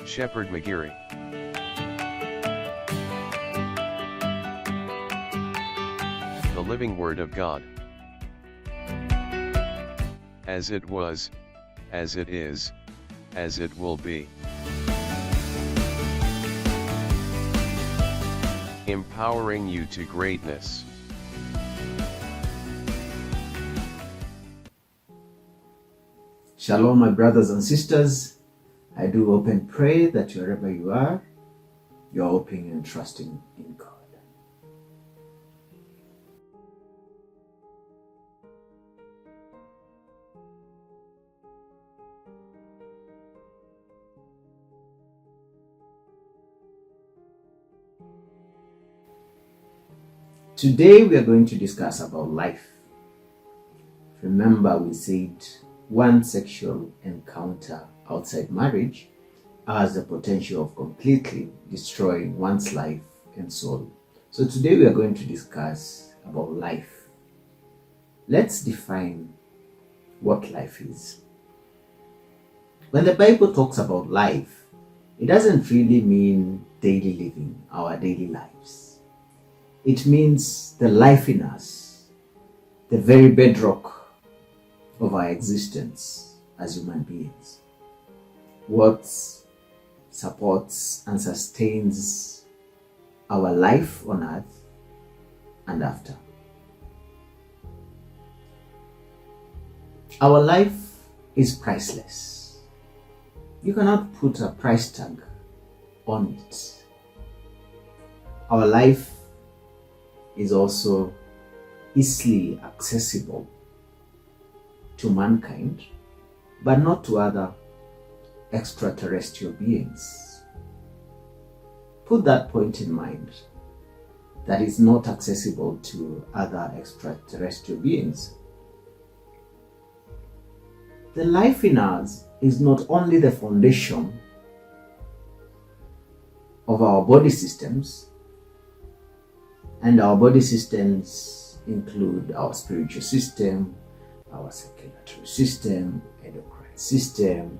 Shepherdmagiri. The living Word of God. As it was, as it is, as it will be. Empowering you to greatness. Shalom, my brothers and sisters. I do hope and pray that wherever you are, you're hoping and trusting in God. Today we are going to discuss about life. Remember, we said one sexual encounter outside marriage has the potential of completely destroying one's life and soul. So today we are going to discuss about life. Let's define what life is. When the Bible talks about life, it doesn't really mean daily living, our daily lives. It means the life in us, the very bedrock of our existence as human beings. What supports and sustains our life on earth and after. Our life is priceless. You cannot put a price tag on it. Our life is also easily accessible to mankind, but not to other extraterrestrial beings. Put that point in mind, that is not accessible to other extraterrestrial beings. The life in us is not only the foundation of our body systems, and our body systems include our spiritual system, our circulatory system, endocrine system,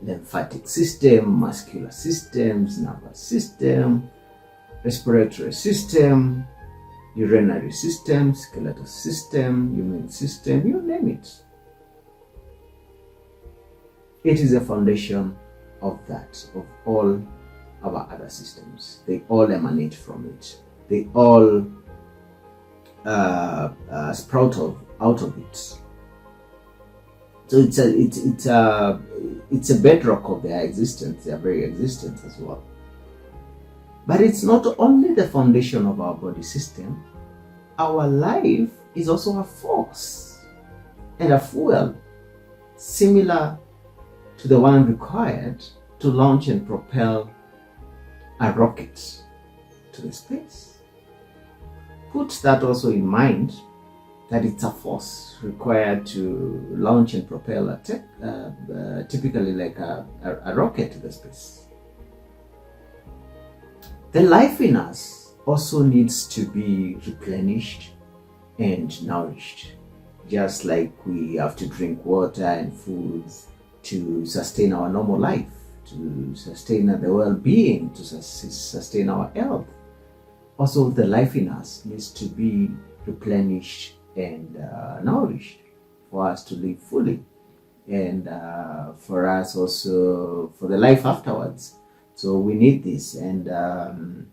lymphatic system, muscular systems, nervous system, respiratory system, urinary system, skeletal system, immune system, you name it. It is a foundation of that, of all our other systems. They all emanate from it. They all sprout out of it. So it's a bedrock of their existence, their very existence as well. But it's not only the foundation of our body system. Our life is also a force and a fuel similar to the one required to launch and propel a rocket to the space. Put that also in mind, that it's a force required to launch and propel typically like a rocket to the space. The life in us also needs to be replenished and nourished, just like we have to drink water and foods to sustain our normal life, to sustain the well-being, to sustain our health. Also, the life in us needs to be replenished and nourished for us to live fully, and for us also for the life afterwards. So we need this, and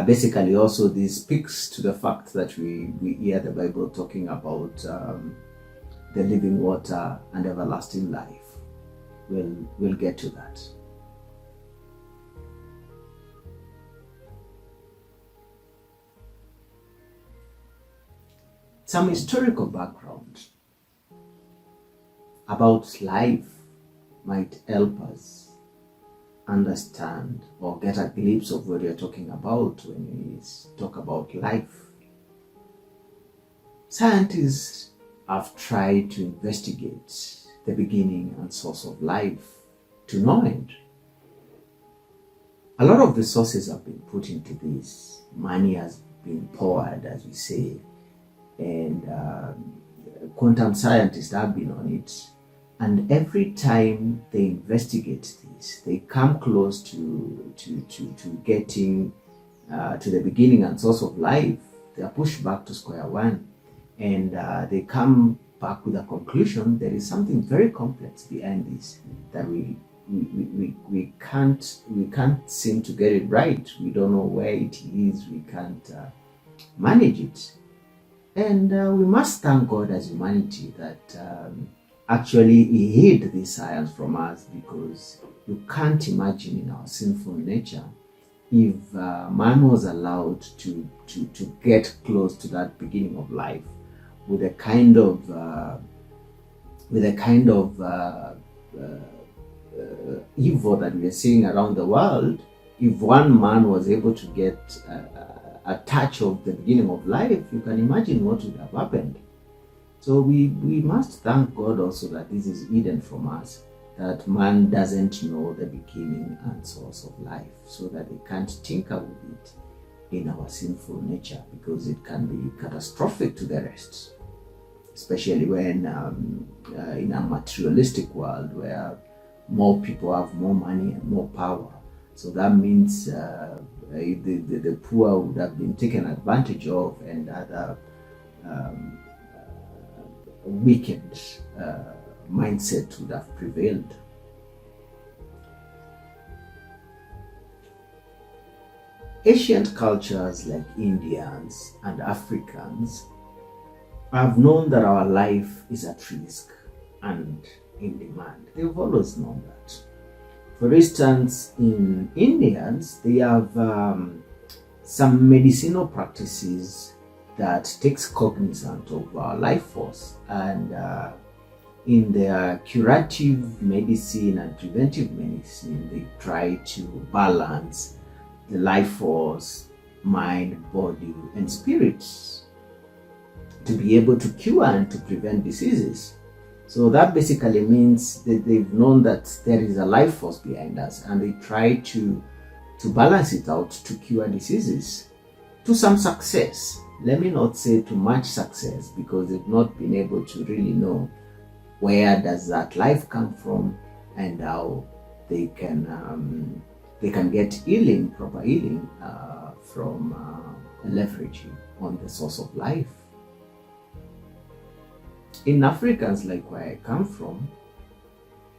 basically also this speaks to the fact that we hear the Bible talking about the living water and everlasting life. We'll get to that. Some historical background about life might help us understand or get a glimpse of what we're talking about when we talk about life. Scientists have tried to investigate the beginning and source of life to no end. A lot of the sources have been put into this. Money has been poured, as we say, and quantum scientists have been on it. And every time they investigate this, they come close to getting to the beginning and source of life. They are pushed back to square one, and they come back with a conclusion. There is something very complex behind this that we can't seem to get it right. We don't know where it is. We can't manage it, and we must thank God as humanity that actually He hid this science from us, because you can't imagine in our sinful nature if man was allowed to get close to that beginning of life with a kind of evil that we are seeing around the world. If one man was able to get a touch of the beginning of life, you can imagine what would have happened. So we must thank God also that this is hidden from us, that man doesn't know the beginning and source of life, so that they can't tinker with it in our sinful nature, because it can be catastrophic to the rest, especially when in a materialistic world where more people have more money and more power. So that means the poor would have been taken advantage of, and other wicked mindset would have prevailed. Ancient cultures like Indians and Africans have known that our life is at risk and in demand. They've always known that. For instance, in Indians, they have some medicinal practices that takes cognizance of our life force, and in their curative medicine and preventive medicine, they try to balance the life force, mind, body, and spirits to be able to cure and to prevent diseases. So that basically means that they've known that there is a life force behind us, and they try to balance it out to cure diseases to some success. Let me not say to much success, because they've not been able to really know where does that life come from and how they can get healing, proper healing from leveraging on the source of life. In Africans, like where I come from,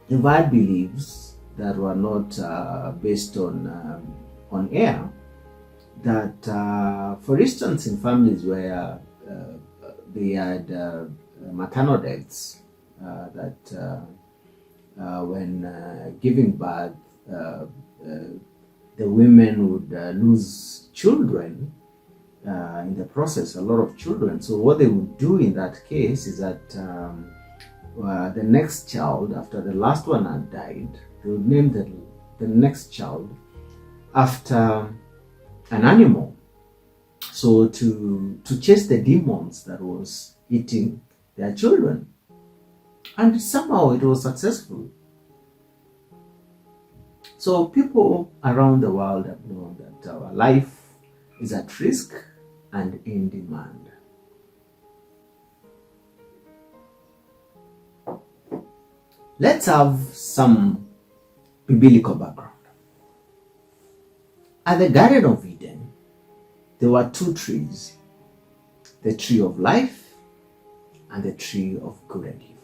the had beliefs that were not based on air. That, for instance, in families where they had maternal deaths, that when giving birth, the women would lose children in the process, a lot of children. So what they would do in that case is that the next child, after the last one had died, they would name the next child after an animal, so to chase the demons that was eating their children. And somehow it was successful. So people around the world have known that our life is at risk and in demand. Let's have some biblical background. At the Garden of Eden, there were two trees, the tree of life and the tree of good and evil.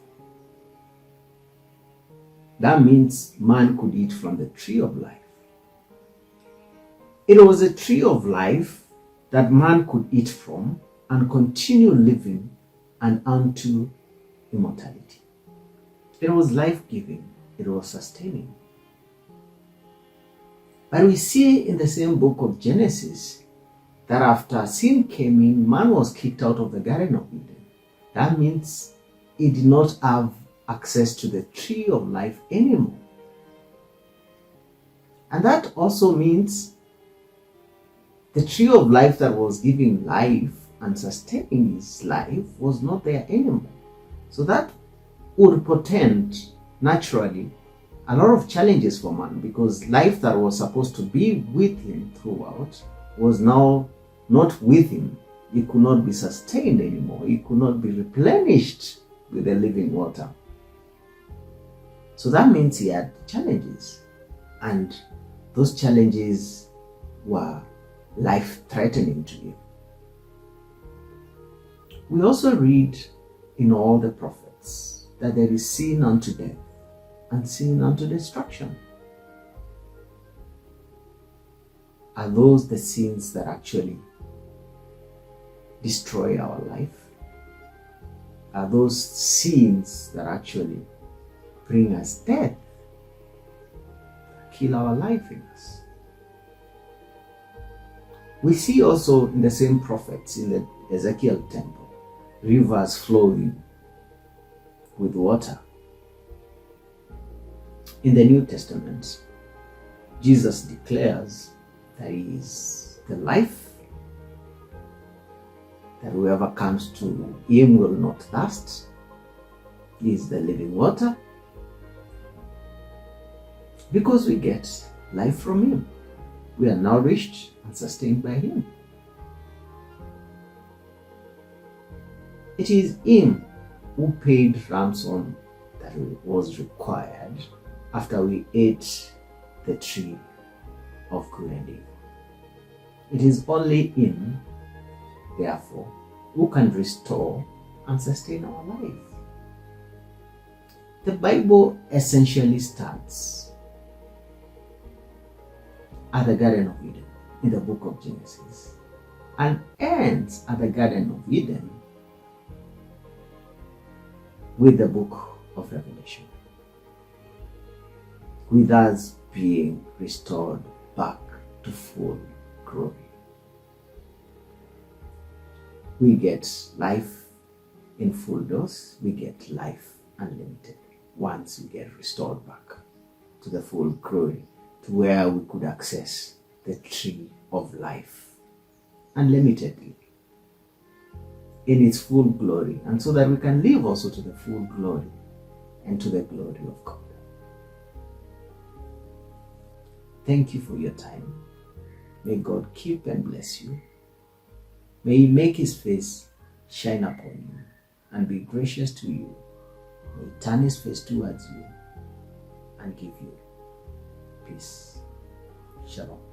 That means man could eat from the tree of life. It was a tree of life that man could eat from and continue living and unto immortality. It was life-giving, it was sustaining. But we see in the same book of Genesis that after sin came in, man was kicked out of the Garden of Eden. That means he did not have access to the tree of life anymore. And that also means the tree of life that was giving life and sustaining his life was not there anymore. So that would portend naturally a lot of challenges for man, because life that was supposed to be with him throughout was now not with him. He could not be sustained anymore. He could not be replenished with the living water. So that means he had challenges, and those challenges were life-threatening to him. We also read in all the prophets that there is sin unto death and sin unto destruction. Are those the sins that actually destroy our life? Are those sins that actually bring us death, kill our life in us? We see also in the same prophets in the Ezekiel temple, rivers flowing with water. In the New Testament, Jesus declares that he is the life, that whoever comes to him will not thirst. He is the living water, because we get life from him. We are nourished and sustained by him. It is him who paid ransom that was required after we ate the tree of good and evil. It is only him, therefore, who can restore and sustain our life. The Bible essentially starts at the Garden of Eden in the book of Genesis and ends at the Garden of Eden with the book of Revelation, with us being restored back to full glory. We get life in full dose, we get life unlimited once we get restored back to the full glory, to where we could access the tree of life unlimitedly in its full glory, and so that we can live also to the full glory and to the glory of God. Thank you for your time. May God keep and bless you. May he make his face shine upon you and be gracious to you. May he turn his face towards you and give you peace. Shalom.